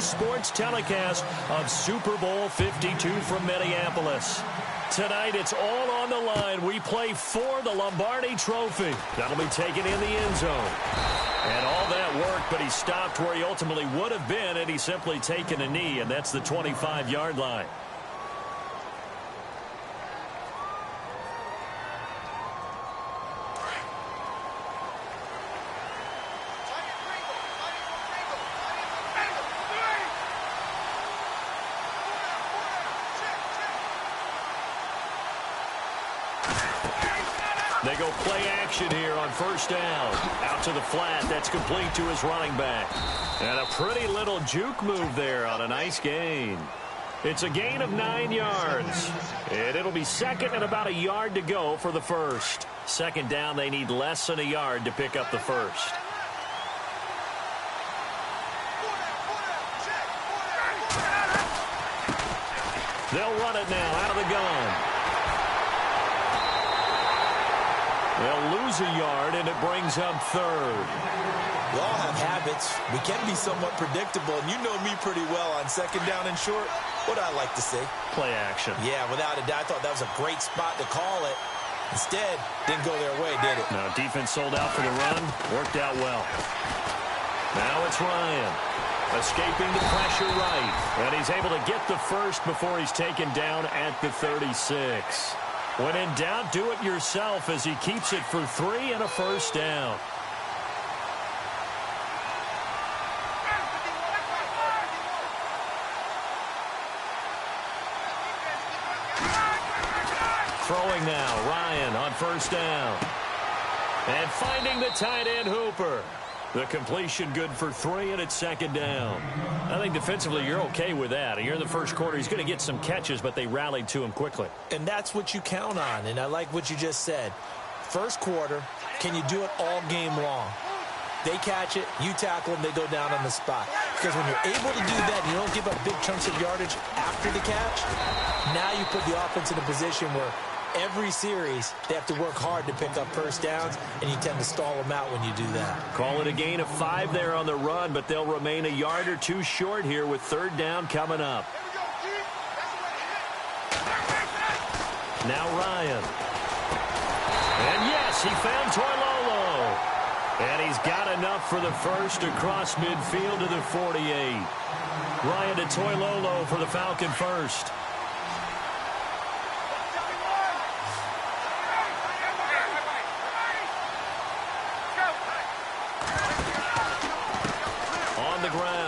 sports telecast of Super Bowl 52 from Minneapolis. Tonight, it's all on the line. We play for the Lombardi Trophy. That'll be taken in the end zone. And all that worked, but he stopped where he ultimately would have been, and he's simply taken a knee, and that's the 25-yard line. They go play action here on first down. Out to the flat. That's complete to his running back. And a pretty little juke move there on a nice gain. It's a gain of 9 yards. And it'll be second and about a yard to go for the first. Second down, they need less than a yard to pick up the first. They'll run it now out of the gun. They'll lose a yard, and it brings up third. We all have habits. We can be somewhat predictable, and you know me pretty well on second down and short. What I like to say? Play action. Yeah, without a doubt, I thought that was a great spot to call it. Instead, didn't go their way, did it? No, defense sold out for the run. Worked out well. Now it's Ryan. Escaping the pressure right. And he's able to get the first before he's taken down at the 36. When in doubt, do it yourself as he keeps it for 3 and a first down. Throwing now, Ryan on first down. And finding the tight end Hooper. The completion good for 3, and it's second down. I think defensively you're okay with that. Here in the first quarter, he's going to get some catches, but they rallied to him quickly. And that's what you count on, and I like what you just said. First quarter, can you do it all game long? They catch it, you tackle them, they go down on the spot. Because when you're able to do that, you don't give up big chunks of yardage after the catch. Now you put the offense in a position where every series, they have to work hard to pick up first downs, and you tend to stall them out when you do that. Call it a gain of 5 there on the run, but they'll remain a yard or 2 short here with third down coming up. Now Ryan. And yes, he found Toilolo. And he's got enough for the first across midfield to the 48. Ryan to Toilolo for the Falcon first.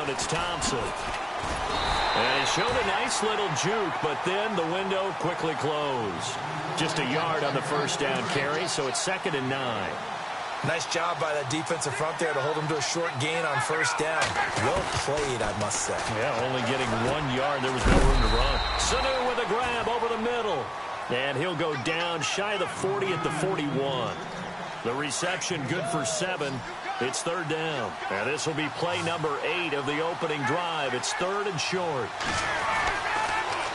It's Thompson. And he showed a nice little juke, but then the window quickly closed. Just a yard on the first down carry, so it's second and 9. Nice job by that defensive front there to hold him to a short gain on first down. Well played, I must say. Yeah, only getting 1 yard. There was no room to run. Sanu with a grab over the middle. And he'll go down shy of the 40 at the 41. The reception good for 7. It's third down. And this will be play number 8 of the opening drive. It's third and short.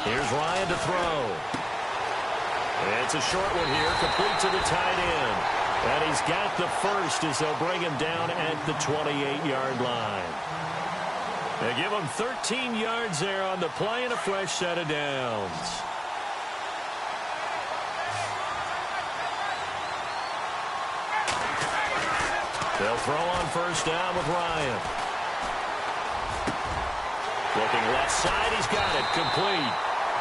Here's Ryan to throw. It's a short one here, complete to the tight end. And he's got the first as they'll bring him down at the 28-yard line. They give him 13 yards there on the play and a fresh set of downs. They'll throw on first down with Ryan. Looking left side, he's got it complete.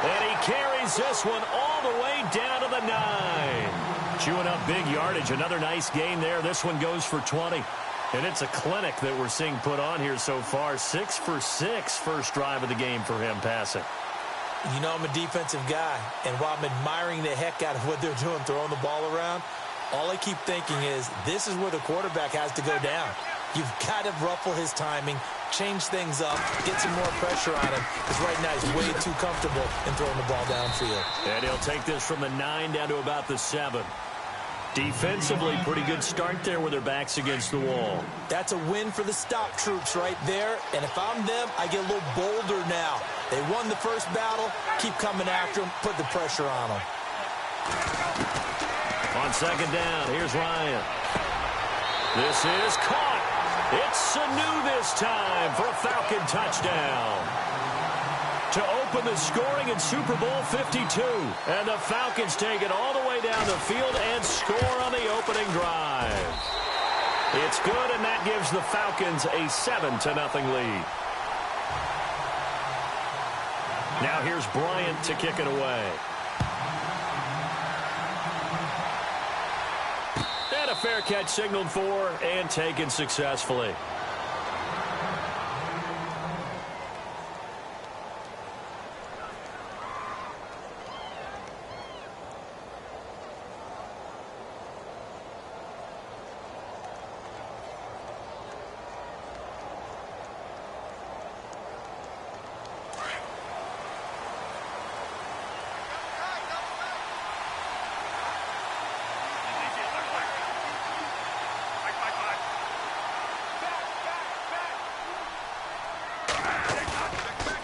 And he carries this one all the way down to the 9. Chewing up big yardage. Another nice gain there. This one goes for 20. And it's a clinic that we're seeing put on here so far. 6 for 6 first drive of the game for him passing. You know I'm a defensive guy. And while I'm admiring the heck out of what they're doing, throwing the ball around, all I keep thinking is this is where the quarterback has to go down. You've got to ruffle his timing, change things up, get some more pressure on him, because right now he's way too comfortable in throwing the ball downfield. And he'll take this from the 9 down to about the 7. Defensively, pretty good start there with their backs against the wall. That's a win for the stop troops right there. And if I'm them, I get a little bolder now. They won the first battle. Keep coming after them. Put the pressure on them. On second down, here's Ryan. This is caught. It's Sanu this time for a Falcon touchdown to open the scoring in Super Bowl 52. And the Falcons take it all the way down the field and score on the opening drive. It's good, and that gives the Falcons a 7-0 lead. Now here's Bryant to kick it away. And a fair catch signaled for and taken successfully.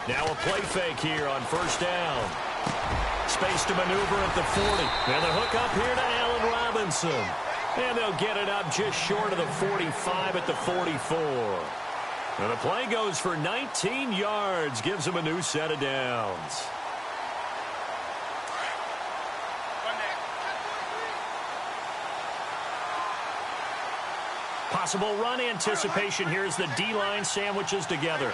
Now a play fake here on first down. Space to maneuver at the 40. And the hook up here to Allen Robinson. And they'll get it up just short of the 45 at the 44. And the play goes for 19 yards. Gives them a new set of downs. Possible run anticipation here as the D-line sandwiches together.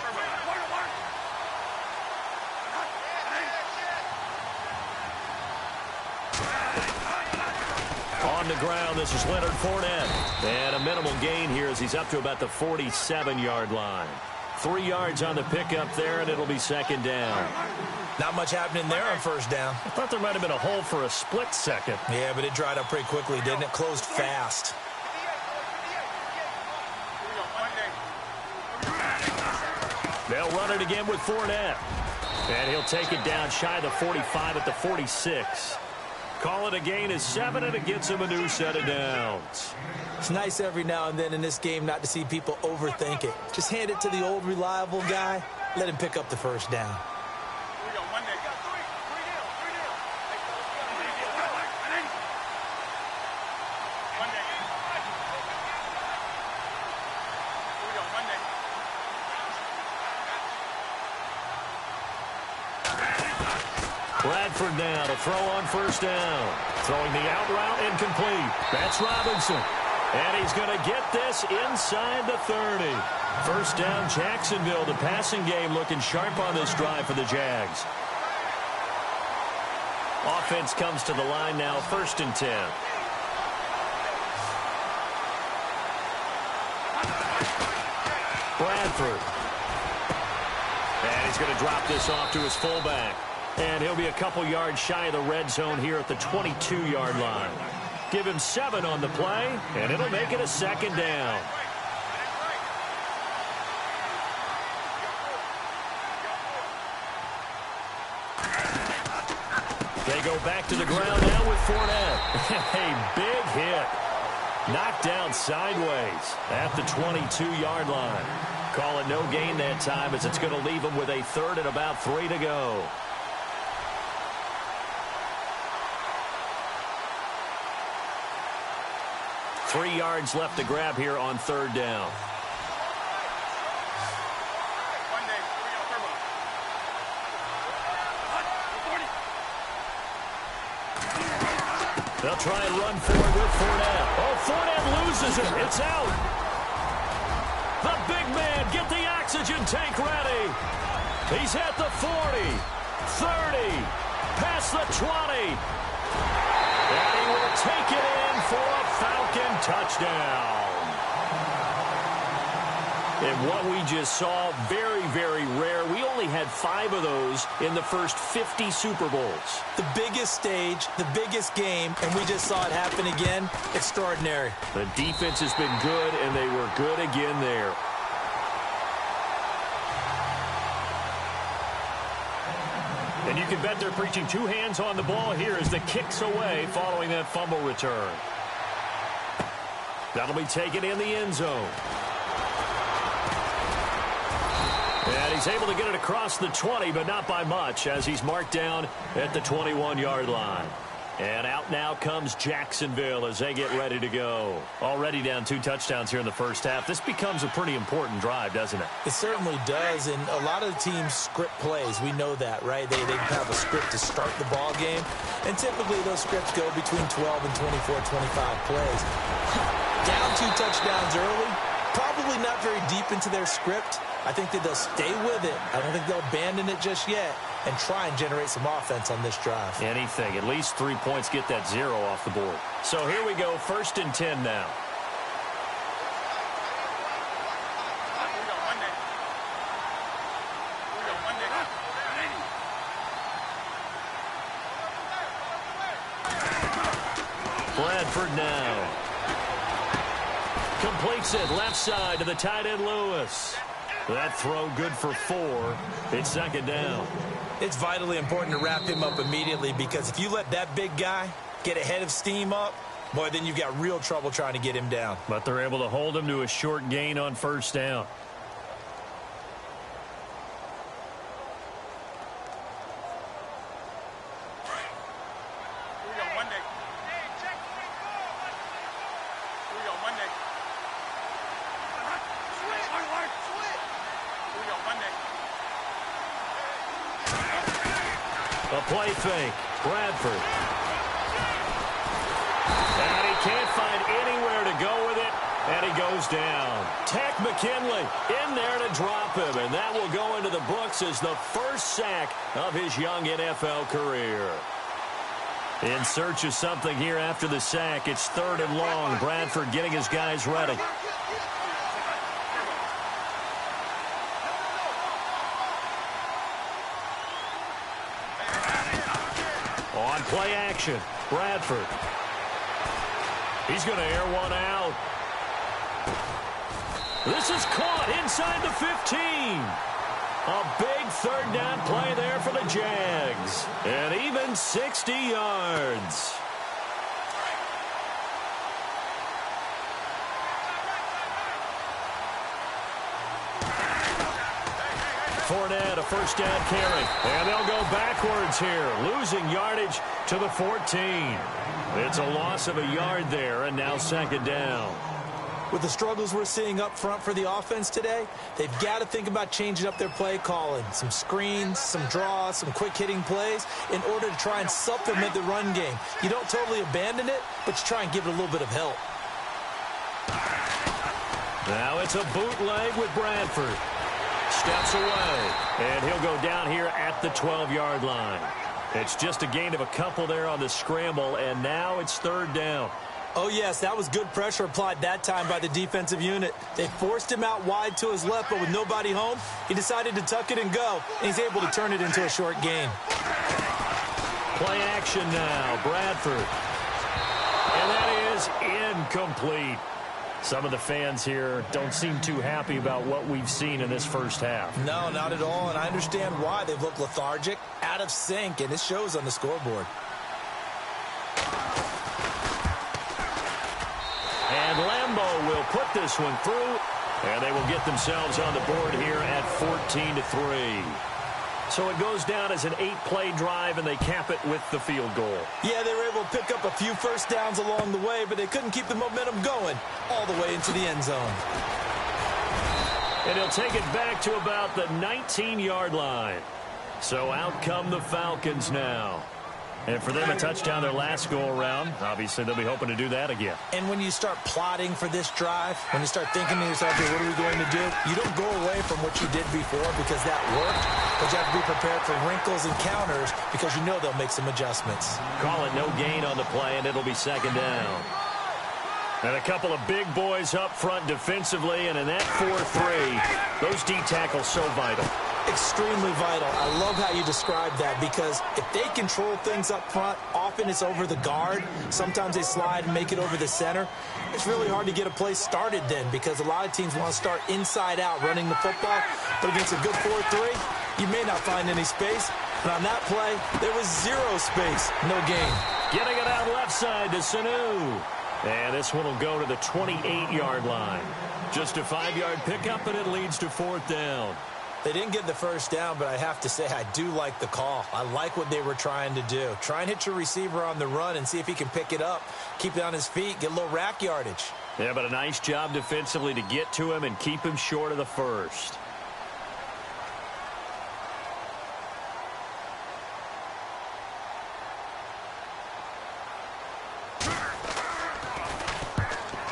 On the ground, this is Leonard Fournette. And a minimal gain here as he's up to about the 47-yard line. 3 yards on the pickup there, and it'll be second down. Not much happening there on first down. I thought there might have been a hole for a split second. Yeah, but it dried up pretty quickly, didn't it? Closed fast. They'll run it again with Fournette. And he'll take it down shy of the 45 at the 46. Call it a gain of 7, and it gets him a new set of downs. It's nice every now and then in this game not to see people overthink it. Just hand it to the old reliable guy. Let him pick up the first down. Bradford now to throw on first down. Throwing the out route incomplete. That's Robinson. And he's going to get this inside the 30. First down, Jacksonville. The passing game looking sharp on this drive for the Jags. Offense comes to the line now, 1st and 10. Bradford. And he's going to drop this off to his fullback. And he'll be a couple yards shy of the red zone here at the 22-yard line. Give him 7 on the play, and it'll make it a second down. They go back to the ground now with Fournette. A big hit. Knocked down sideways at the 22-yard line. Call it no gain that time as it's going to leave him with a 3rd and about 3 to go. Three yards left to grab here on 3rd down. They'll try and run forward with Fournette. Oh, Fournette loses it. It's out. The big man, get the oxygen tank ready. He's at the 40, 30, past the 20. And he will take it in for a Falcon touchdown. And what we just saw, very, very rare. We only had 5 of those in the first 50 Super Bowls. The biggest stage, the biggest game, and we just saw it happen again. Extraordinary. The defense has been good, and they were good again there. And you can bet they're preaching 2 hands on the ball here as the kick's away following that fumble return. That'll be taken in the end zone. And he's able to get it across the 20, but not by much as he's marked down at the 21-yard line. And out now comes Jacksonville as they get ready to go. Already down 2 touchdowns here in the first half. This becomes a pretty important drive, doesn't it? It certainly does, and a lot of the teams script plays. We know that, right? They have a script to start the ball game, and typically those scripts go between 12 and 24, 25 plays. Down 2 touchdowns early, probably not very deep into their script. I think that they'll stay with it. I don't think they'll abandon it just yet and try and generate some offense on this drive. Anything. At least 3 points, get that 0 off the board. So here we go, 1st and 10 now. Bradford now. Completes it left side to the tight end Lewis. That throw good for 4. It's 2nd down. It's vitally important to wrap him up immediately, because if you let that big guy get a head of steam up, boy, then you've got real trouble trying to get him down. But they're able to hold him to a short gain on 1st down. A play fake. Bradford. And he can't find anywhere to go with it, and he goes down. Tech McKinley in there to drop him, and that will go into the books as the first sack of his young NFL career. In search of something here after the sack. It's 3rd and long. Bradford getting his guys ready. On play action, Bradford. He's going to air one out. This is caught inside the 15. A big 3rd down play there for the Jags. And even 60 yards. Fournette, a 1st down carry. And they'll go backwards here, losing yardage to the 14. It's a loss of a yard there, and now 2nd down. With the struggles we're seeing up front for the offense today, they've got to think about changing up their play calling. Some screens, some draws, some quick-hitting plays in order to try and supplement the run game. You don't totally abandon it, but you try and give it a little bit of help. Now it's a bootleg with Bradford. Steps away, and he'll go down here at the 12-yard line. It's just a gain of a couple there on the scramble, and now it's 3rd down. Oh, yes, that was good pressure applied that time by the defensive unit. They forced him out wide to his left, but with nobody home, he decided to tuck it and go, and he's able to turn it into a short gain. Play action now, Bradford. And that is incomplete. Some of the fans here don't seem too happy about what we've seen in this first half. No, not at all, and I understand why. They've looked lethargic, out of sync, and it shows on the scoreboard. And Lambeau will put this one through, and they will get themselves on the board here at 14-3. So it goes down as an 8-play drive, and they cap it with the field goal. Yeah, they were able to pick up a few 1st downs along the way, but they couldn't keep the momentum going all the way into the end zone. And he'll take it back to about the 19-yard line. So out come the Falcons now. And for them, a touchdown their last go-around. Obviously, they'll be hoping to do that again. And when you start plotting for this drive, when you start thinking to yourself, hey, what are we going to do? You don't go away from what you did before because that worked, but you have to be prepared for wrinkles and counters because you know they'll make some adjustments. Call it no gain on the play, and it'll be 2nd down. And a couple of big boys up front defensively, and in that 4-3, those D tackles so vital. Extremely vital. I love how you describe that, because if they control things up front, often it's over the guard. Sometimes they slide and make it over the center. It's really hard to get a play started then, because a lot of teams want to start inside out running the football. But against a good 4-3, you may not find any space. And on that play, there was 0 space. No gain. Getting it out left side to Sanu. And this one will go to the 28-yard line. Just a 5-yard pickup, and it leads to 4th down. They didn't get the first down, but I have to say I do like the call. I like what they were trying to do. Try and hit your receiver on the run and see if he can pick it up, keep it on his feet, get a little rack yardage. Yeah, but a nice job defensively to get to him and keep him short of the first.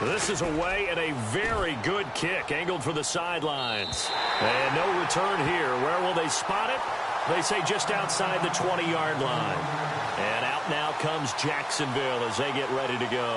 This is away and a very good kick angled for the sidelines. And no return here. Where will they spot it? They say just outside the 20-yard line. And out now comes Jacksonville as they get ready to go.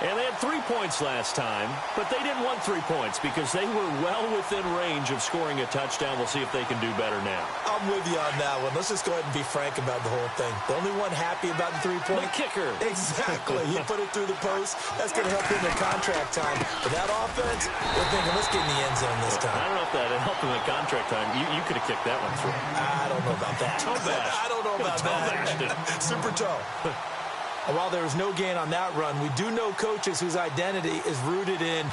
And they had 3 points last time, but they didn't want 3 points because they were well within range of scoring a touchdown. We'll see if they can do better now. I'm with you on that one. Let's just go ahead and be frank about the whole thing. The only one happy about the 3-point? The kicker. Exactly. He put it through the post. That's going to help him in contract time. But that offense, they're thinking, let's get in the end zone this time. I don't know if that helped him in contract time. You could have kicked that one through. I don't know about that. Toe bash. I don't know about that. Super toe. And while there was no gain on that run, we do know coaches whose identity is rooted in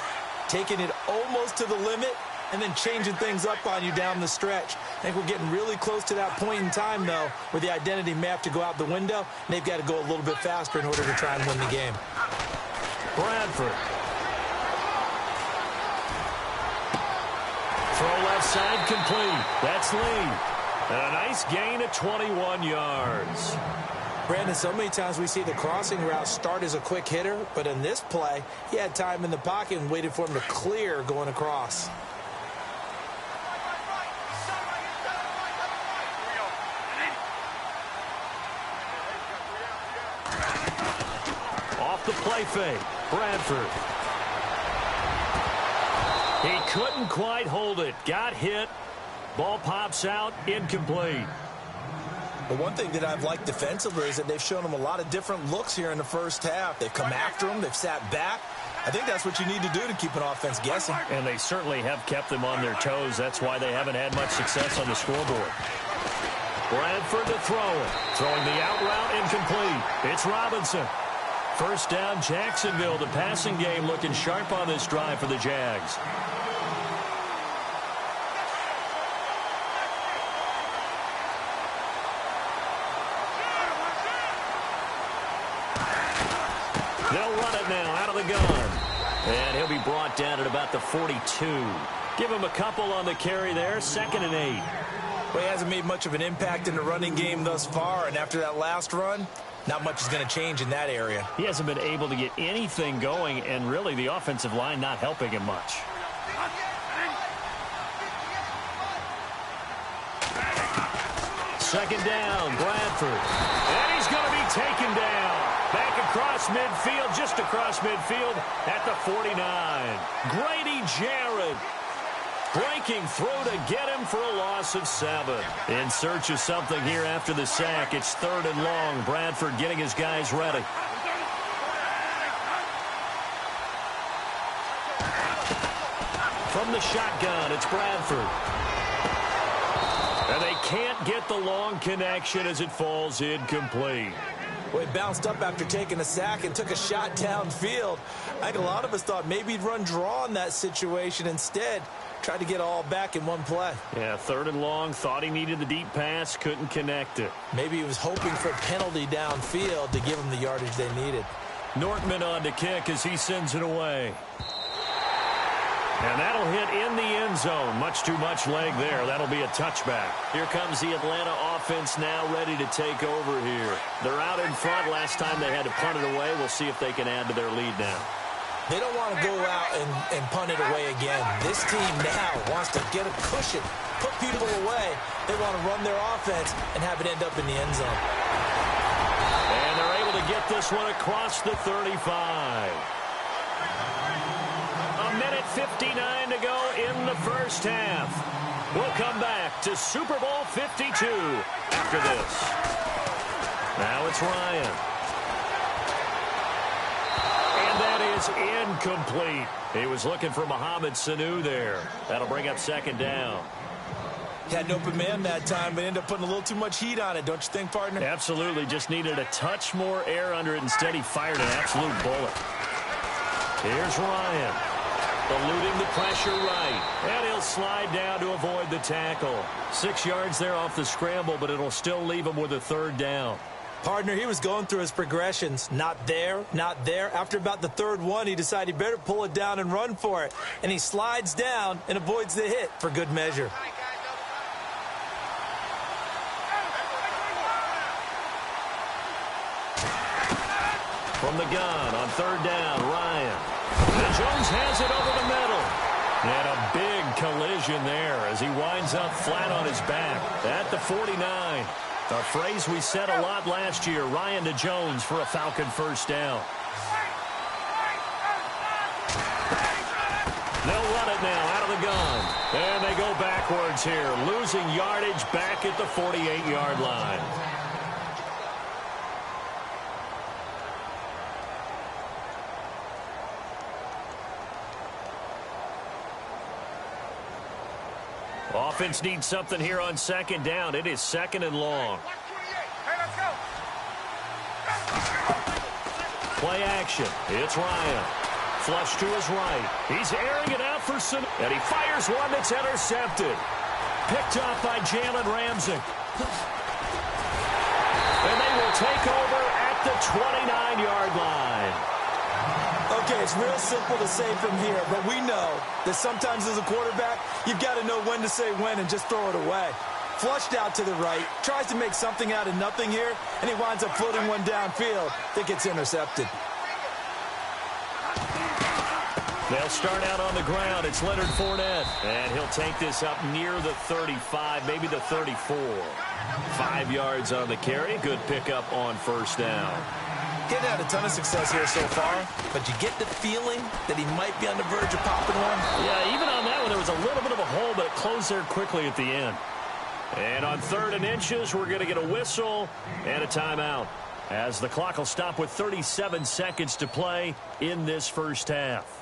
taking it almost to the limit and then changing things up on you down the stretch. I think we're getting really close to that point in time, though, where the identity may have to go out the window, and they've got to go a little bit faster in order to try and win the game. Bradford. Throw left side complete. That's Lee. And a nice gain of 21 yards. Brandon, so many times we see the crossing route start as a quick hitter, but in this play, he had time in the pocket and waited for him to clear going across. Off the play fake, Bradford. He couldn't quite hold it. Got hit. Ball pops out, incomplete. But one thing that I've liked defensively is that they've shown him a lot of different looks here in the first half. They've come after him. They've sat back. I think that's what you need to do to keep an offense guessing. And they certainly have kept them on their toes. That's why they haven't had much success on the scoreboard. Bradford to throw it. Throwing the out route incomplete. It's Robinson. First down, Jacksonville. The passing game looking sharp on this drive for the Jags. They'll run it now out of the gun. And he'll be brought down at about the 42. Give him a couple on the carry there. 2nd and 8. Well, he hasn't made much of an impact in the running game thus far. And after that last run, not much is going to change in that area. He hasn't been able to get anything going. And really the offensive line not helping him much. Second down, Bradford. And he's going to be taken down. Back across midfield, just across midfield at the 49. Grady Jarrett breaking through to get him for a loss of 7. In search of something here after the sack. It's 3rd and long. Bradford getting his guys ready. From the shotgun, it's Bradford. And they can't get the long connection as it falls incomplete. Well, he bounced up after taking a sack and took a shot downfield. I think a lot of us thought maybe he'd run draw in that situation. Instead, tried to get all back in one play. Yeah, 3rd and long. Thought he needed the deep pass. Couldn't connect it. Maybe he was hoping for a penalty downfield to give him the yardage they needed. Nortman on to kick as he sends it away. And that'll hit in the end zone. Much too much leg there. That'll be a touchback. Here comes the Atlanta offense now ready to take over here. They're out in front. Last time they had to punt it away. We'll see if they can add to their lead now. They don't want to go out and punt it away again. This team now wants to get a cushion, put people away. They want to run their offense and have it end up in the end zone. And they're able to get this one across the 35. 1:59 to go in the first half. We'll come back to Super Bowl 52 after this. Now it's Ryan. And that is incomplete. He was looking for Mohamed Sanu there. That'll bring up 2nd down. Had an open man that time, but ended up putting a little too much heat on it, don't you think, partner? Absolutely. Just needed a touch more air under it. Instead, he fired an absolute bullet. Here's Ryan. eluding the pressure right. And he'll slide down to avoid the tackle. 6 yards there off the scramble, but it'll still leave him with a third down. Partner, he was going through his progressions. Not there, not there. After about the third one, he decided he better pull it down and run for it. And he slides down and avoids the hit for good measure. From the gun on third down, Ryan. And Jones has it over the middle. And a big collision there as he winds up flat on his back at the 49. A phrase we said a lot last year, Ryan to Jones for a Falcon first down. They'll run it now out of the gun. And they go backwards here, losing yardage back at the 48-yard line. Offense needs something here on second down. It is second and long. Play action. It's Ryan. Flush to his right. He's airing it out for Sanu. And he fires one that's intercepted. Picked off by Jalen Ramsey. And they will take over at the 29-yard line. Okay, it's real simple to say from here, but we know that sometimes as a quarterback, you've got to know when to say when and just throw it away. Flushed out to the right, tries to make something out of nothing here, and he winds up floating one downfield that gets intercepted. They'll start out on the ground. It's Leonard Fournette, and he'll take this up near the 35, maybe the 34. 5 yards on the carry. Good pickup on first down. Getting had a ton of success here so far, but you get the feeling that he might be on the verge of popping one. Yeah, even on that one, there was a little bit of a hole, but it closed there quickly at the end. And on 3rd and inches, we're going to get a whistle and a timeout, as the clock will stop with 37 seconds to play in this first half.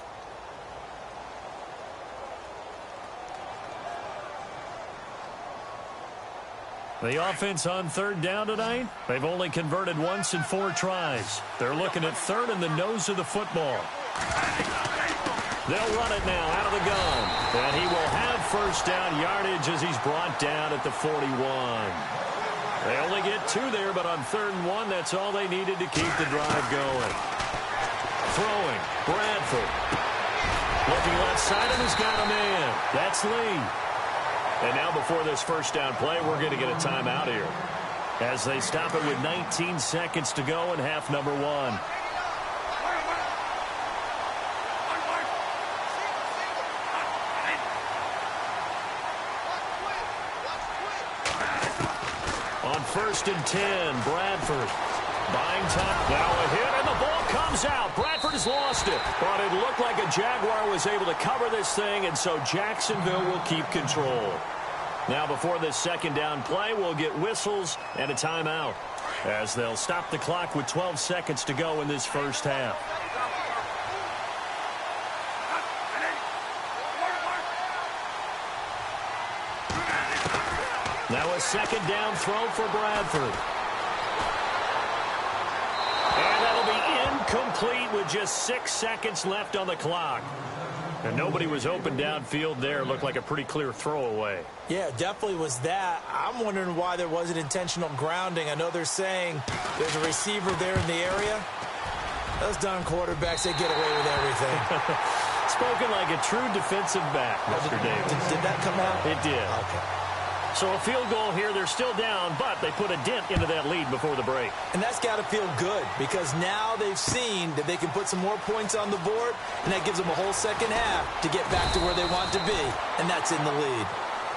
The offense on 3rd down tonight, they've only converted once in 4 tries. They're looking at 3rd in the nose of the football. They'll run it now out of the gun. And he will have first down yardage as he's brought down at the 41. They only get 2 there, but on 3rd and 1, that's all they needed to keep the drive going. Throwing, Bradford. Looking left side, and he's got a man. That's Lee. And now before this first down play, we're going to get a timeout here, as they stop it with 19 seconds to go in half number 1. On 1st and 10, Bradford. Buying time. Now a hit, and the ball comes out. Bradford has lost it. But it looked like a Jaguar was able to cover this thing, and so Jacksonville will keep control. Now before this second down play, we'll get whistles and a timeout, as they'll stop the clock with 12 seconds to go in this first half. Now a second down throw for Bradford. And that'll be incomplete with just 6 seconds left on the clock. And nobody was open downfield there. Looked like a pretty clear throwaway. Yeah, definitely was that. I'm wondering why there wasn't intentional grounding. I know they're saying there's a receiver there in the area. Those darn quarterbacks, they get away with everything. Spoken like a true defensive back, Mr. Davis. Did that come out? It did. Okay. So a field goal here. They're still down, but they put a dent into that lead before the break. And that's got to feel good, because now they've seen that they can put some more points on the board, and that gives them a whole second half to get back to where they want to be, and that's in the lead.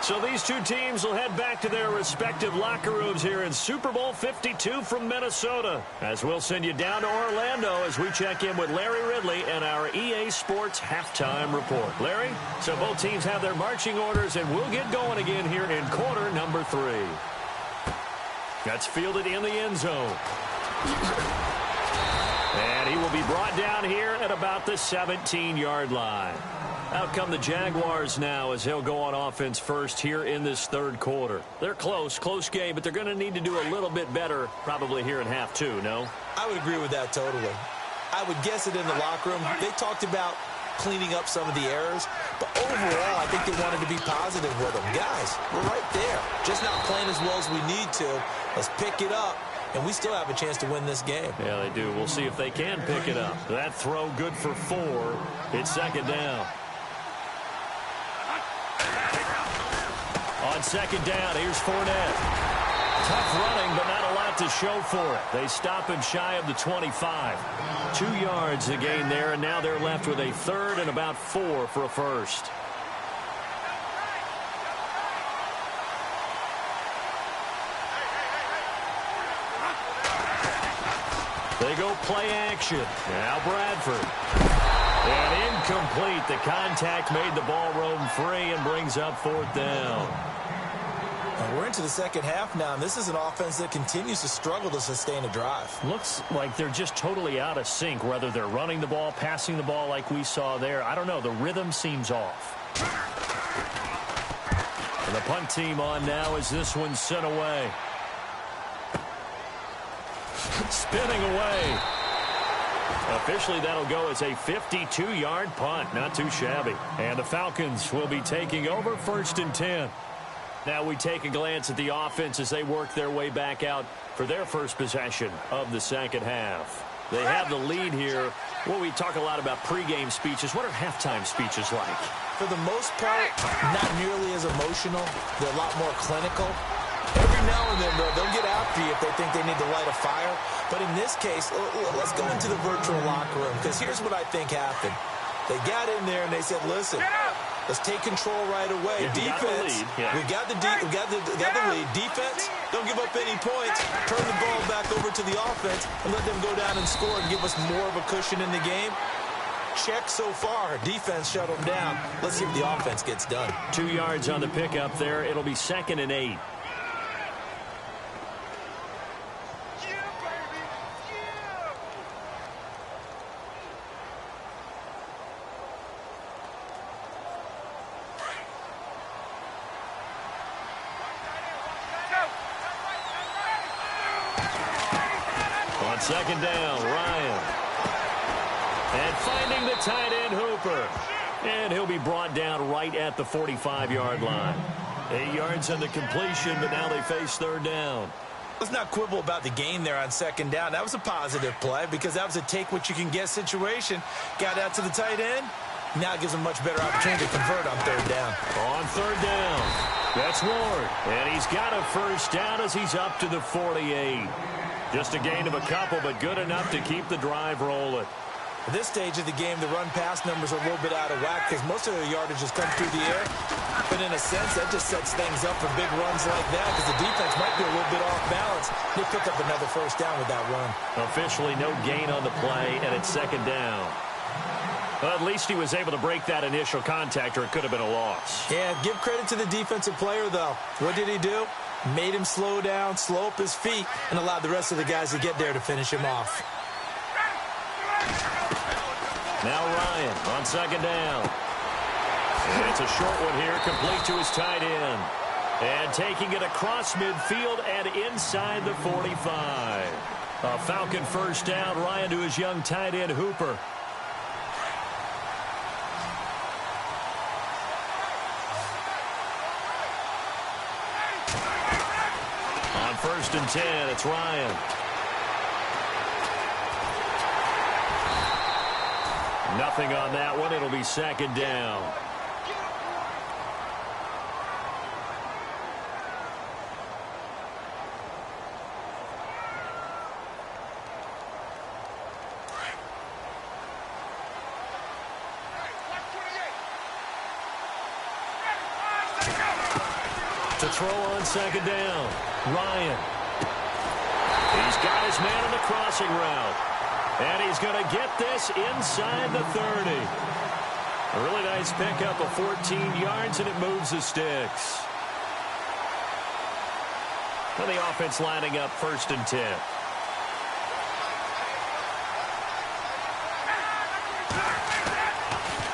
So these two teams will head back to their respective locker rooms here in Super Bowl 52 from Minnesota, as we'll send you down to Orlando as we check in with Larry Ridley and our EA Sports halftime report. Larry, so both teams have their marching orders, and we'll get going again here in quarter number 3. That's fielded in the end zone. And he will be brought down here at about the 17-yard line. Out come the Jaguars now as he'll go on offense first here in this 3rd quarter. They're close game, but they're going to need to do a little bit better probably here in half 2, no? I would agree with that totally. I would guess it in the locker room. They talked about cleaning up some of the errors. But overall, I think they wanted to be positive with them. Guys, we're right there. Just not playing as well as we need to. Let's pick it up, and we still have a chance to win this game. Yeah, they do. We'll see if they can pick it up. That throw good for 4. It's second down. On second down, here's Fournette. Tough running, but not a lot to show for it. They stop him shy of the 25. 2 yards to gain there, and now they're left with a third and about 4 for a first. They go play action. Now Bradford. And incomplete. The contact made the ball roam free and brings up 4th down. We're into the second half now, and this is an offense that continues to struggle to sustain a drive. Looks like they're just totally out of sync, whether they're running the ball, passing the ball like we saw there. I don't know. The rhythm seems off. And the punt team on now as this one's sent away. Spinning away. Officially, that'll go as a 52-yard punt. Not too shabby. And the Falcons will be taking over 1st and 10. Now we take a glance at the offense as they work their way back out for their first possession of the second half. They have the lead here. Well, we talk a lot about pregame speeches. What are halftime speeches like? For the most part, not nearly as emotional. They're a lot more clinical. Every now and then, though, they'll get after you if they think they need to light a fire. But in this case, let's go into the virtual locker room, because here's what I think happened. They got in there and they said, listen, let's take control right away. Defense, we got the lead. Defense, don't give up any points. Turn the ball back over to the offense and let them go down and score and give us more of a cushion in the game. Check so far. Defense shut them down. Let's see if the offense gets done. 2 yards on the pickup there. It'll be 2nd and 8. Second down, Ryan. And finding the tight end, Hooper. And he'll be brought down right at the 45-yard line. 8 yards on the completion, but now they face 3rd down. Let's not quibble about the gain there on second down. That was a positive play because that was a take-what-you-can-get situation. Got out to the tight end. Now it gives them a much better opportunity to convert on 3rd down. On 3rd down, that's Ward. And he's got a first down as he's up to the 48. Just a gain of a couple, but good enough to keep the drive rolling. At this stage of the game, the run-pass numbers are a little bit out of whack because most of their yardage has come through the air. But in a sense, that just sets things up for big runs like that because the defense might be a little bit off balance. They pick up another first down with that run. Officially no gain on the play, and it's 2nd down. Well, at least he was able to break that initial contact, or it could have been a loss. Yeah, give credit to the defensive player, though. What did he do? Made him slow down, slow up his feet, and allowed the rest of the guys to get there to finish him off. Now Ryan on 2nd down. And it's a short one here, complete to his tight end. And taking it across midfield and inside the 45. A Falcon first down, Ryan to his young tight end, Hooper. On 1st and 10, it's Ryan. Nothing on that one. It'll be 2nd down. To throw on 2nd down, Ryan. He's got his man on the crossing route. And he's going to get this inside the 30. A really nice pickup of 14 yards, and it moves the sticks. And the offense lining up 1st and 10.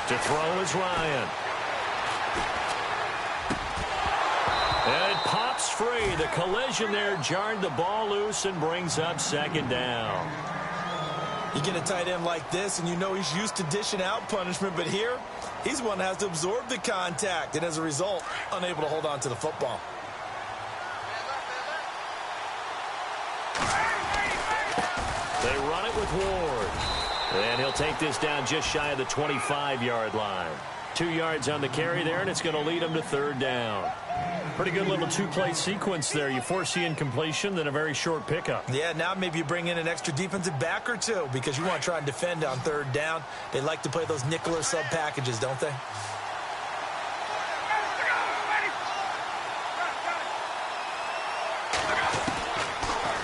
To throw is Ryan. And it pops free. The collision there jarred the ball loose and brings up 2nd down. You get a tight end like this, and you know he's used to dishing out punishment, but here, he's the one that has to absorb the contact, and as a result, unable to hold on to the football. They run it with Ward. And he'll take this down just shy of the 25-yard line. 2 yards on the carry there, and it's going to lead him to third down. Pretty good little two-play sequence there. You force the incompletion, then a very short pickup. Yeah, now maybe you bring in an extra defensive back or two because you want to try and defend on third down. They like to play those nickel or sub packages, don't they?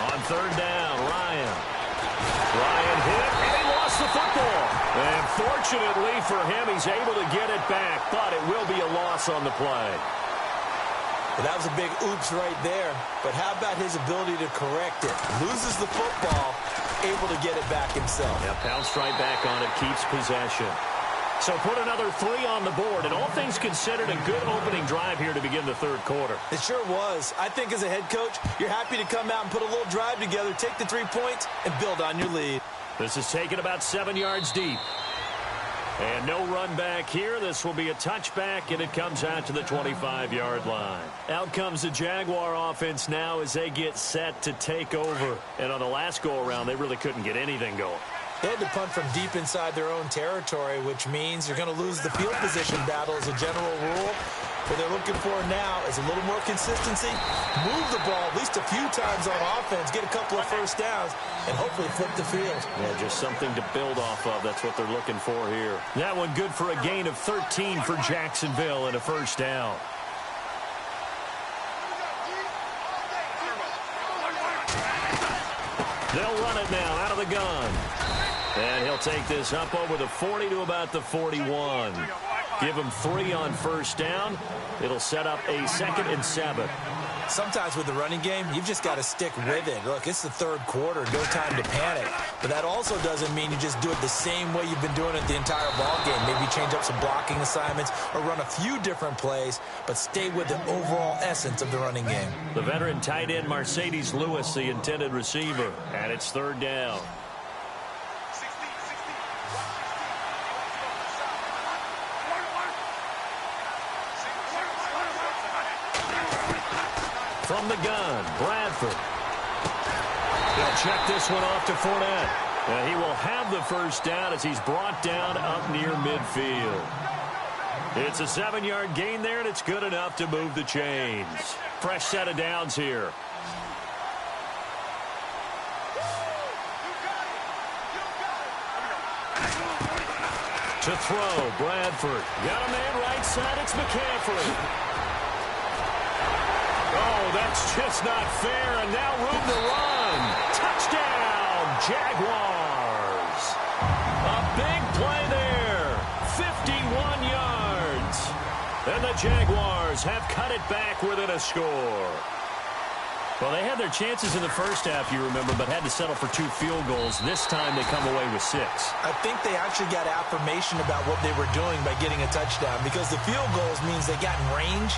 On third down, Ryan hit, and he lost the football. And fortunately for him, he's able to get it back, but it will be a loss on the play. Well, that was a big oops right there, but how about his ability to correct it? Loses the football, able to get it back himself. Yeah, pounced right back on it, keeps possession. So put another 3 on the board, and all things considered, a good opening drive here to begin the third quarter. It sure was. I think as a head coach, you're happy to come out and put a little drive together, take the 3 points, and build on your lead. This is taken about 7 yards deep. And no run back here. This will be a touchback, and it comes out to the 25-yard line. Out comes the Jaguar offense now as they get set to take over. And on the last go-around, they really couldn't get anything going. They had to punt from deep inside their own territory, which means you're going to lose the field position battle as a general rule. What they're looking for now is a little more consistency, move the ball at least a few times on offense, get a couple of first downs, and hopefully flip the field. Yeah, just something to build off of. That's what they're looking for here. That one good for a gain of 13 for Jacksonville and a first down. They'll run it now out of the gun. And he'll take this up over the 40 to about the 41. Give him 3 on first down. It'll set up a 2nd and 7. Sometimes with the running game, you've just got to stick with it. Look, it's the third quarter, no time to panic. But that also doesn't mean you just do it the same way you've been doing it the entire ball game. Maybe change up some blocking assignments or run a few different plays, but stay with the overall essence of the running game. The veteran tight end Mercedes Lewis, the intended receiver, and it's third down. From the gun, Bradford. He'll check this one off to Fournette. And he will have the first down as he's brought down up near midfield. It's a 7-yard gain there, and it's good enough to move the chains. Fresh set of downs here. To throw, Bradford. Got a man right side, it's McCaffrey. Oh, that's just not fair, and now room to run. Touchdown, Jaguars. A big play there, 51 yards. And the Jaguars have cut it back within a score. Well, they had their chances in the first half, you remember, but had to settle for 2 field goals. This time they come away with 6. I think they actually got affirmation about what they were doing by getting a touchdown because the field goals means they got in range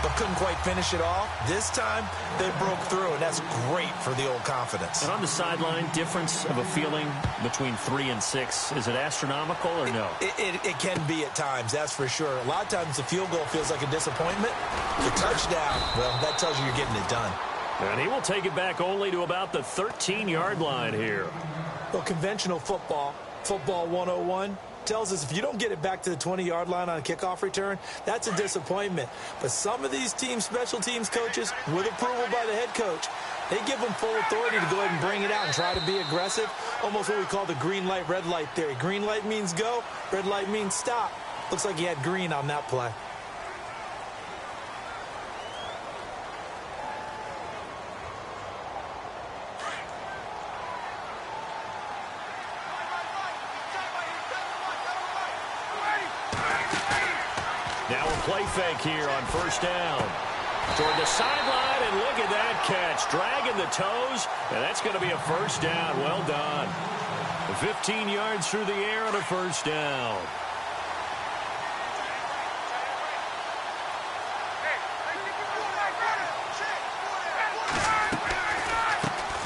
but couldn't quite finish it off. This time, they broke through, and that's great for the old confidence. And on the sideline, difference of a feeling between 3 and 6, is it astronomical or no? It can be at times, that's for sure. A lot of times the field goal feels like a disappointment. The touchdown, well, that tells you you're getting it done. And he will take it back only to about the 13-yard line here. Well, conventional football 101, tells us if you don't get it back to the 20-yard line on a kickoff return, that's a disappointment. But some of these teams, special teams coaches, with approval by the head coach, they give them full authority to go ahead and bring it out and try to be aggressive. Almost what we call the green light, red light theory. Green light means go, red light means stop. Looks like he had green on that play. Now a play fake here on first down. Toward the sideline, and look at that catch. Dragging the toes, and that's going to be a first down. Well done. 15 yards through the air on a first down.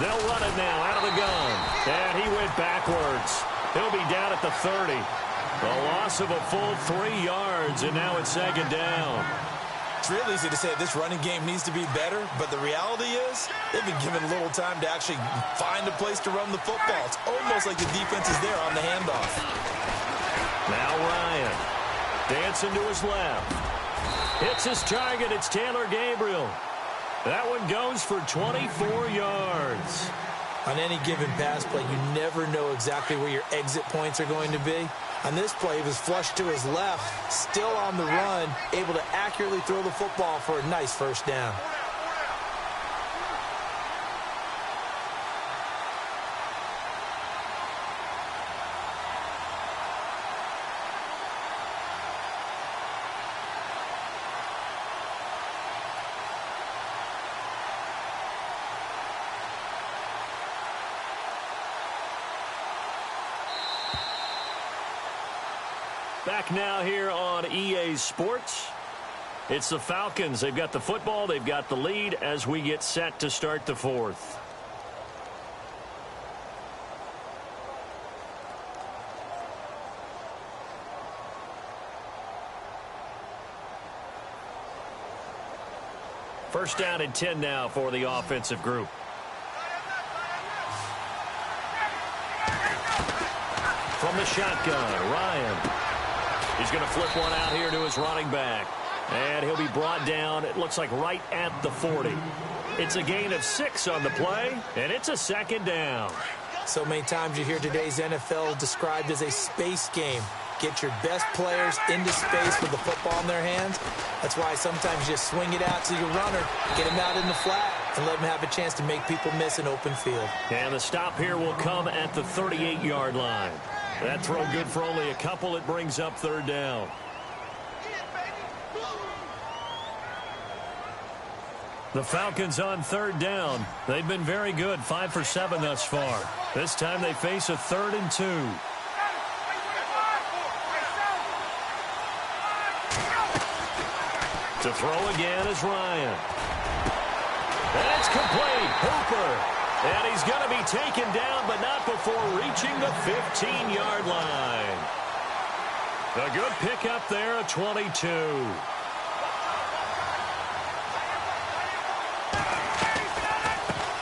They'll run it now out of the gun. And he went backwards. He'll be down at the 30. A loss of a full 3 yards, and now it's second down. It's real easy to say this running game needs to be better, but the reality is they've been given little time to actually find a place to run the football. It's almost like the defense is there on the handoff. Now Ryan dancing to his left. Hits his target. It's Taylor Gabriel. That one goes for 24 yards. On any given pass play, you never know exactly where your exit points are going to be. On this play, he was flushed to his left, still on the run, able to accurately throw the football for a nice first down. Back now here on EA Sports. It's the Falcons. They've got the football. They've got the lead as we get set to start the fourth. First down and 10 now for the offensive group. From the shotgun, Ryan. He's going to flip one out here to his running back. And he'll be brought down, it looks like right at the 40. It's a gain of 6 on the play, and it's a second down. So many times you hear today's NFL described as a space game. Get your best players into space with the football in their hands. That's why sometimes you just swing it out to your runner, get him out in the flat, and let him have a chance to make people miss an open field. And the stop here will come at the 38-yard line. That throw good for only a couple. It brings up third down. The Falcons on third down. They've been very good, 5 for 7 thus far. This time they face a 3rd and 2. To throw again is Ryan. That's complete. Hooper. And he's going to be taken down, but not before reaching the 15-yard line. A good pickup there, a 22.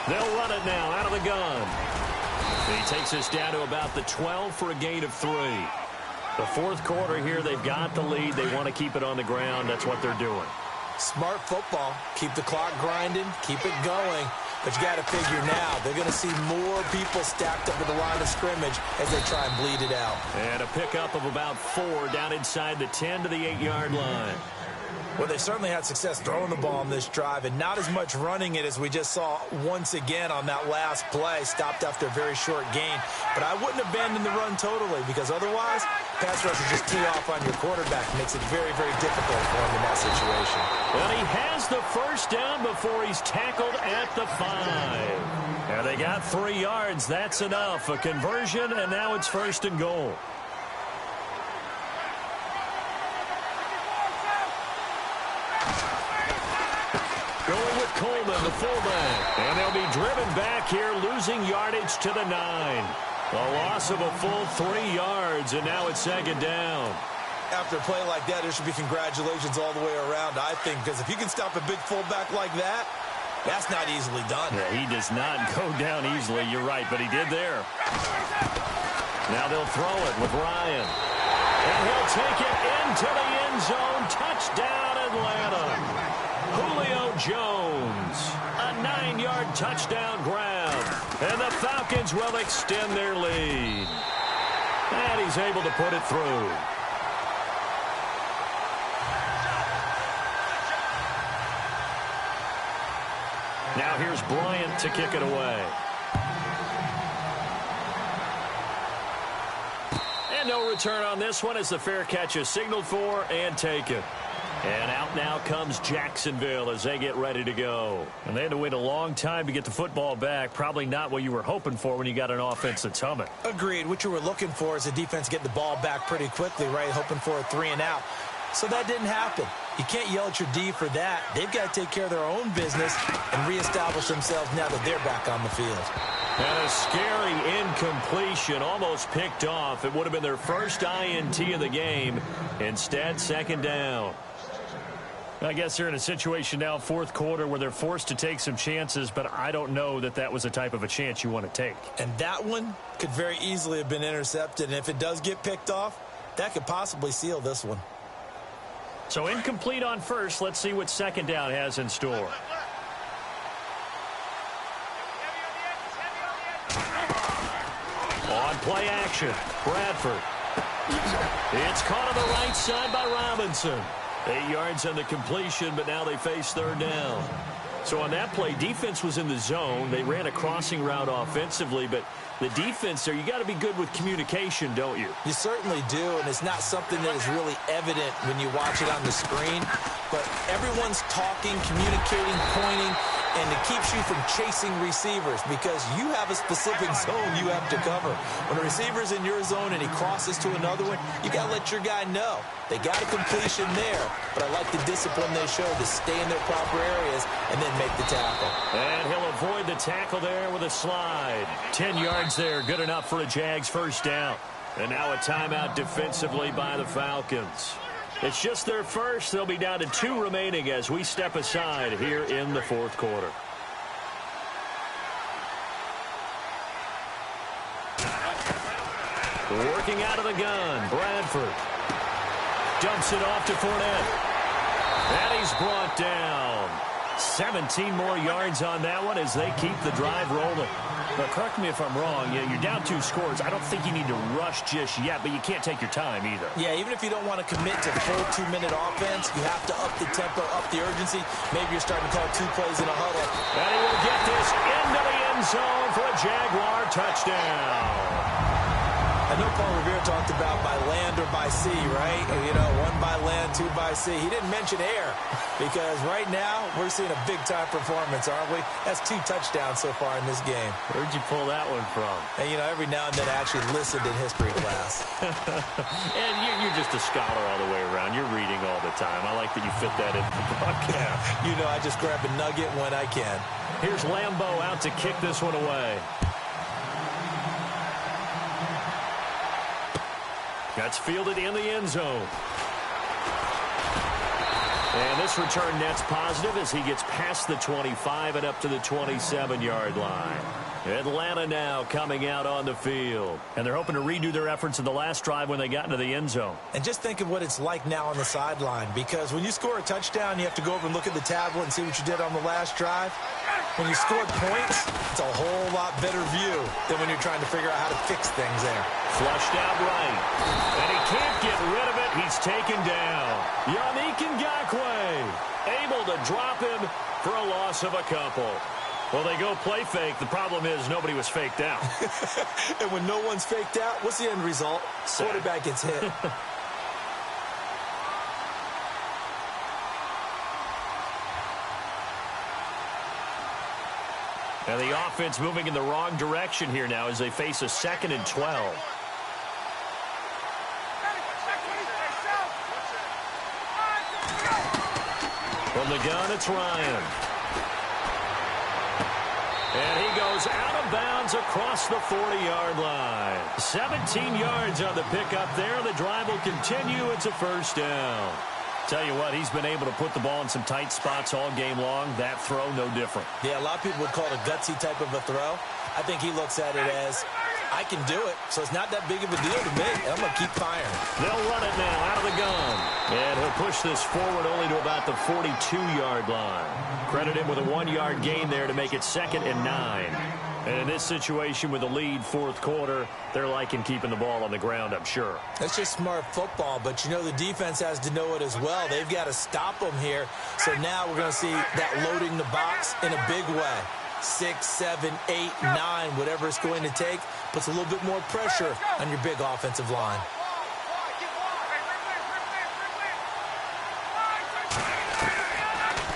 They'll run it now out of the gun. He takes us down to about the 12 for a gain of 3. The fourth quarter here, they've got the lead. They want to keep it on the ground. That's what they're doing. Smart football. Keep the clock grinding. Keep it going. But you got to figure now, they're going to see more people stacked up at the line of scrimmage as they try and bleed it out. And a pickup of about 4 down inside the 10 to the 8-yard line. Well, they certainly had success throwing the ball on this drive and not as much running it as we just saw once again on that last play, stopped after a very short gain. But I wouldn't abandon the run totally because otherwise, pass rush will just tee off on your quarterback. Makes it very, very difficult for him in that situation. Well, he has the first down before he's tackled at the 5. And they got 3 yards. That's enough. A conversion, and now it's 1st and goal. Going with Coleman, the fullback. And they'll be driven back here, losing yardage to the 9. A loss of a full 3 yards, and now it's 2nd down. After a play like that, there should be congratulations all the way around, I think, because if you can stop a big fullback like that, that's not easily done. Yeah, he does not go down easily, you're right, but he did there. Now they'll throw it with Ryan. And he'll take it into the end zone. Touchdown, Atlanta. Julio Jones. A 9-yard touchdown grab. And the Falcons will extend their lead. And he's able to put it through. Now here's Bryant to kick it away. And no return on this one as the fair catch is signaled for and taken. And out now comes Jacksonville as they get ready to go. And they had to wait a long time to get the football back. Probably not what you were hoping for when you got an offense that's humming. Agreed. What you were looking for is the defense get the ball back pretty quickly, right? Hoping for a 3 and out. So that didn't happen. You can't yell at your D for that. They've got to take care of their own business and reestablish themselves now that they're back on the field. And a scary incompletion, almost picked off. It would have been their first INT of the game. Instead, second down. I guess they're in a situation now, fourth quarter, where they're forced to take some chances, but I don't know that that was the type of a chance you want to take. And that one could very easily have been intercepted, and if it does get picked off, that could possibly seal this one. So incomplete on first. Let's see what second down has in store. On play action, Bradford. It's caught on the right side by Robinson. 8 yards on the completion, but now they face third down. So on that play, defense was in the zone. They ran a crossing route offensively, but the defense there, you got to be good with communication, don't you? You certainly do, and it's not something that is really evident when you watch it on the screen. But everyone's talking, communicating, pointing, and it keeps you from chasing receivers because you have a specific zone you have to cover. When a receiver's in your zone and he crosses to another one, you got to let your guy know. They got a completion there, but I like the discipline they showed to stay in their proper areas and then make the tackle. And he'll avoid the tackle there with a slide. 10 yards there, good enough for a Jags first down. And now a timeout defensively by the Falcons. It's just their first. They'll be down to 2 remaining as we step aside here in the fourth quarter. Working out of the gun, Bradford. Dumps it off to Fournette. And he's brought down. 17 more yards on that one as they keep the drive rolling. But correct me if I'm wrong, you're down 2 scores. I don't think you need to rush just yet, but you can't take your time either. Yeah, even if you don't want to commit to full 2-minute offense, you have to up the tempo, up the urgency. Maybe you're starting to call 2 plays in a huddle. And he will get this into the end zone for a Jaguar touchdown. I know Paul Revere talked about by land or by sea, right? You know, 1 by land, 2 by sea. He didn't mention air because right now we're seeing a big-time performance, aren't we? That's 2 touchdowns so far in this game. Where'd you pull that one from? And, you know, every now and then I actually listened in history class. And you're just a scholar all the way around. You're reading all the time. I like that you fit that into the broadcast. You know, I just grab a nugget when I can. Here's Lambeau out to kick this one away. That's fielded in the end zone. And this return net's positive as he gets past the 25 and up to the 27-yard line. Atlanta now coming out on the field. And they're hoping to redo their efforts in the last drive when they got into the end zone. And just think of what it's like now on the sideline, because when you score a touchdown, you have to go over and look at the tablet and see what you did on the last drive. When you scored points, it's a whole lot better view than when you're trying to figure out how to fix things there. Flushed out right. And he can't get rid of it. He's taken down. Yannick Ngakoue able to drop him for a loss of a couple. Well, they go play fake. The problem is nobody was faked out. And when no one's faked out, what's the end result? Quarterback gets hit. And the offense moving in the wrong direction here now as they face a 2nd and 12. From the gun, it's Ryan. And he goes out of bounds across the 40-yard line. 17 yards on the pickup there. The drive will continue. It's a first down. Tell you what, he's been able to put the ball in some tight spots all game long. That throw, no different. Yeah, a lot of people would call it a gutsy type of a throw. I think he looks at it as, I can do it, so it's not that big of a deal to me. I'm going to keep firing. They'll run it now out of the gun. And he'll push this forward only to about the 42-yard line. Credit him with a 1-yard gain there to make it 2nd and 9. And in this situation with the lead fourth quarter, they're liking keeping the ball on the ground, I'm sure. That's just smart football, but you know the defense has to know it as well. They've got to stop them here. So now we're going to see that loading the box in a big way. 6, 7, 8, 9, whatever it's going to take, puts a little bit more pressure on your big offensive line.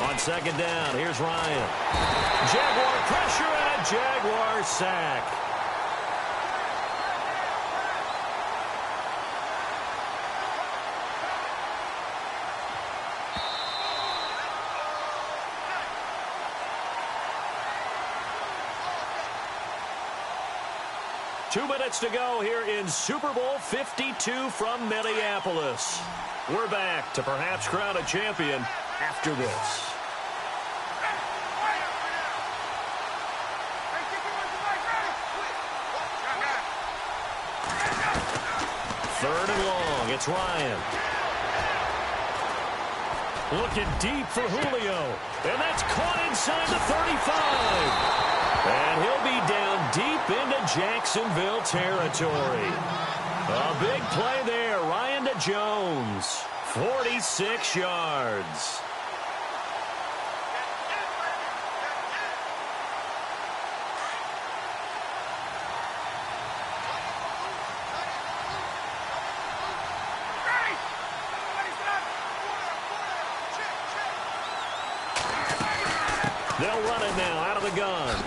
On 2nd down, here's Ryan. Jaguar pressure and a Jaguar sack. 2 minutes to go here in Super Bowl 52 from Minneapolis. We're back to perhaps crown a champion after this. Third and long. It's Ryan. Looking deep for Julio. And that's caught inside the 35. And he'll be down deep into Jacksonville territory. A big play there. Ryan to Jones. 46 yards. They'll run it now out of the gun.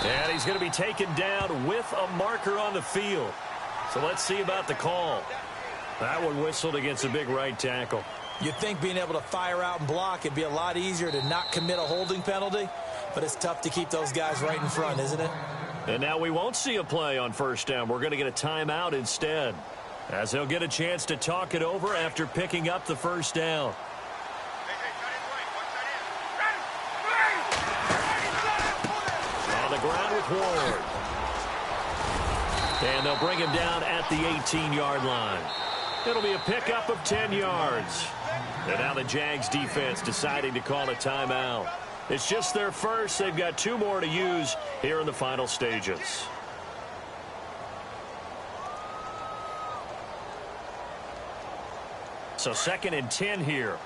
And he's going to be taken down with a marker on the field. So let's see about the call. That one whistled against a big right tackle. You'd think being able to fire out and block it'd be a lot easier to not commit a holding penalty, but it's tough to keep those guys right in front, isn't it? And now we won't see a play on first down. We're going to get a timeout instead, as he'll get a chance to talk it over after picking up the first down. On the ground with Ward. And they'll bring him down at the 18-yard line. It'll be a pickup of 10 yards. And now the Jags defense deciding to call a timeout. It's just their first. They've got 2 more to use here in the final stages. So 2nd and 10 here.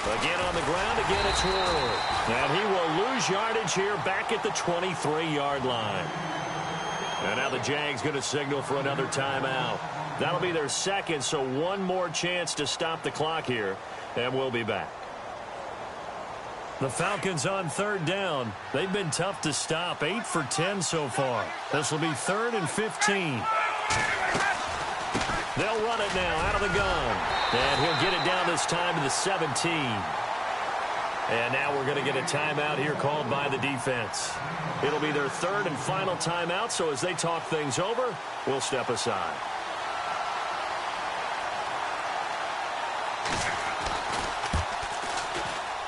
Again on the ground, again it's Ward. And he will lose yardage here back at the 23-yard line. And now the Jags going to signal for another timeout. That'll be their second, so 1 more chance to stop the clock here, and we'll be back. The Falcons on 3rd down. They've been tough to stop, 8 for 10 so far. This will be 3rd and 15. They'll run it now out of the gun. And he'll get it down this time to the 17. And now we're going to get a timeout here called by the defense. It'll be their 3rd and final timeout, so as they talk things over, we'll step aside.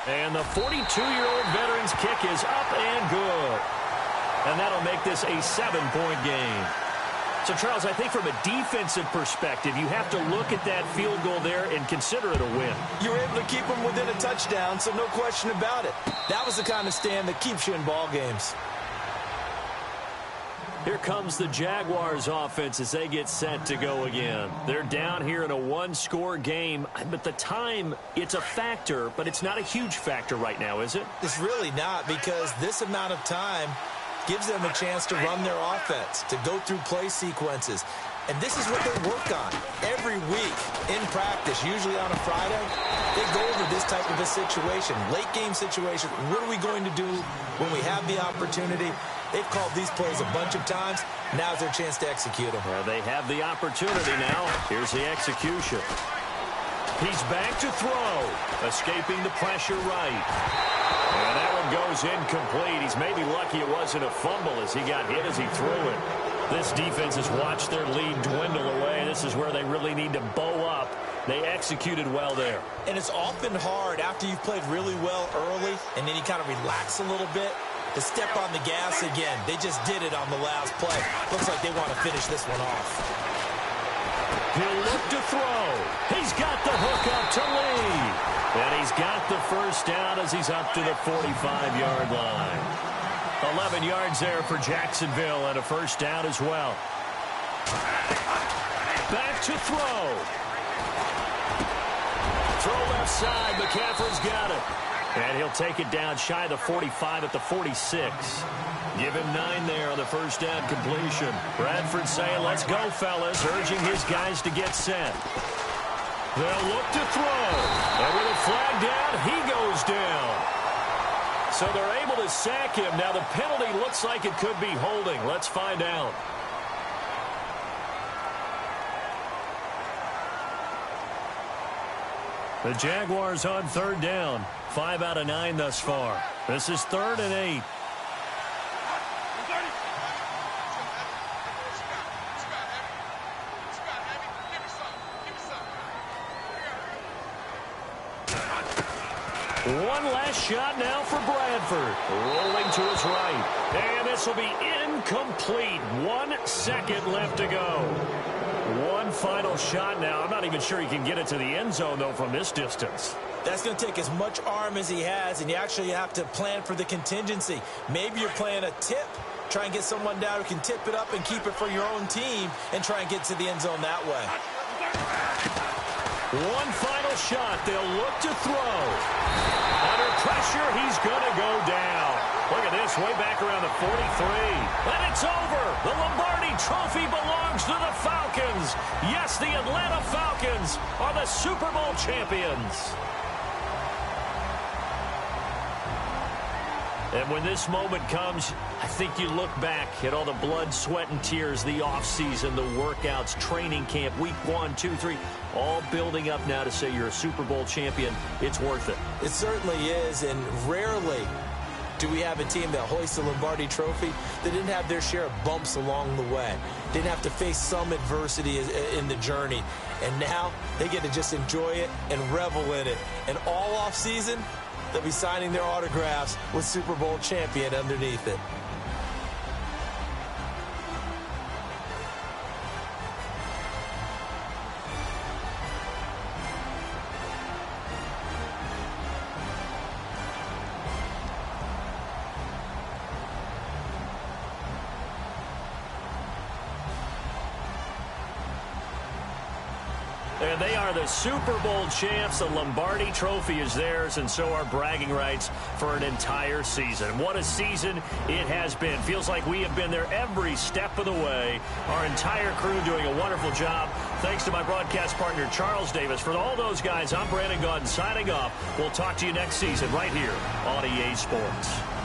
And the 42-year-old veteran's kick is up and good. And that'll make this a 7-point game. So, Charles, I think from a defensive perspective, you have to look at that field goal there and consider it a win. You were able to keep them within a touchdown, so no question about it. That was the kind of stand that keeps you in ball games. Here comes the Jaguars offense as they get set to go again. They're down here in a 1-score game, but the time, it's a factor, but it's not a huge factor right now, is it? It's really not, because this amount of time gives them a chance to run their offense, to go through play sequences. And this is what they work on every week in practice, usually on a Friday. They go over this type of a situation, late game situation. What are we going to do when we have the opportunity? They've called these plays a bunch of times. Now's their chance to execute them. Well, they have the opportunity now. Here's the execution. He's back to throw, escaping the pressure right. And that one goes incomplete. He's maybe lucky it wasn't a fumble as he got hit as he threw it. This defense has watched their lead dwindle away. This is where they really need to bow up. They executed well there. And it's often hard after you've played really well early and then you kind of relax a little bit to step on the gas again. They just did it on the last play. Looks like they want to finish this one off. He'll look to throw. He's got the hook up to Lee. And he's got the first down as he's up to the 45-yard line. 11 yards there for Jacksonville and a first down as well. Back to throw. Throw left side. McCaffrey's got it. And he'll take it down shy of the 45 at the 46. Give him 9 there on the first down completion. Bradford saying, let's go, fellas, urging his guys to get set. They'll look to throw. And with a flag down, he goes down. So they're able to sack him. Now the penalty looks like it could be holding. Let's find out. The Jaguars on 3rd down. 5 out of 9 thus far. This is 3rd and 8. One last shot now for Bradford. Rolling to his right. And this will be incomplete. 1 second left to go. One final shot now. I'm not even sure he can get it to the end zone, though, from this distance. That's going to take as much arm as he has, and you actually have to plan for the contingency. Maybe you're playing a tip. Try and get someone down who can tip it up and keep it for your own team and try and get to the end zone that way. One final shot. They'll look to throw. Under pressure, he's going to go down. Look at this, way back around the 43. And it's over. The Lombardi Trophy belongs to the Falcons. Yes, the Atlanta Falcons are the Super Bowl champions. And when this moment comes, I think you look back at all the blood, sweat, and tears, the offseason, the workouts, training camp, week 1, 2, 3, all building up now to say you're a Super Bowl champion. It's worth it. It certainly is, and rarely do we have a team that hoists the Lombardi Trophy that didn't have their share of bumps along the way, didn't have to face some adversity in the journey, and now they get to just enjoy it and revel in it. And all offseason, they'll be signing their autographs with Super Bowl champion underneath it. And they are the Super Bowl champs. The Lombardi Trophy is theirs, and so are bragging rights for an entire season. What a season it has been. Feels like we have been there every step of the way. Our entire crew doing a wonderful job. Thanks to my broadcast partner, Charles Davis. For all those guys, I'm Brandon Gaudin signing off. We'll talk to you next season right here on EA Sports.